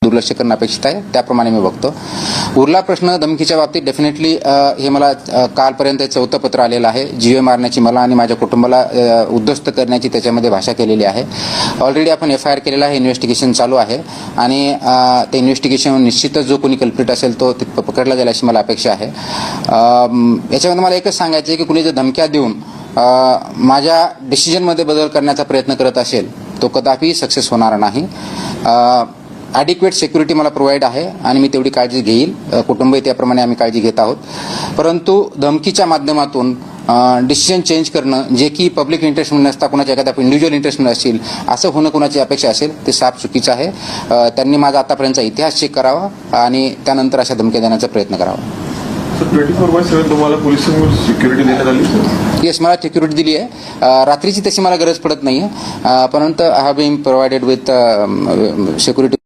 दुर्लक्ष करणं अपेक्षित आहे, त्याप्रमाणे मी बघतो. उरला प्रश्न धमकीच्या बाबतीत, डेफिनेटली हे मला कालपर्यंत 4थं पत्र आलेलं आहे. जीवे मारण्याची मला आणि माझ्या कुटुंबाला उद्ध्वस्त करण्याची त्याच्यामध्ये भाषा केलेली आहे. ऑलरेडी आपण FIR केलेला आहे, इन्व्हेस्टिगेशन चालू आहे आणि ते इन्व्हेस्टिगेशन निश्चितच जो कोणी कल्प्रिट असेल तो पकडला जाईल अशी मला अपेक्षा आहे. याच्यामध्ये मला एकच सांगायचं आहे की कुणी जर धमक्या देऊन माझ्या डिसिजनमध्ये बदल करण्याचा प्रयत्न करत असेल तो कदापि सक्सेस होणार नाही. ॲडिक्वेट सिक्युरिटी मला प्रोव्हाइड आहे आणि मी तेवढी काळजी घेईल, कुटुंबही त्याप्रमाणे आम्ही काळजी घेत आहोत. परंतु धमकीच्या माध्यमातून डिसिजन चेंज करणं, जे की पब्लिक इंटरेस्टमध्ये नसता कुणाच्या एखाद्या इंडिव्हिज्युअल इंटरेस्टमध्ये असेल, असं होणं कुणाची अपेक्षा असेल ते साफ चुकीचं आहे. त्यांनी माझा आतापर्यंतचा इतिहास चेक करावा आणि त्यानंतर अशा धमक्या देण्याचा प्रयत्न करावा. 24/7 तुम्हाला पोलिसांकडून सिक्युरिटी देण्यात आली? येस, मला सिक्युरिटी दिली आहे. रात्रीची तशी मला गरज पडत नाही आहे, परंतु I have been provided with security.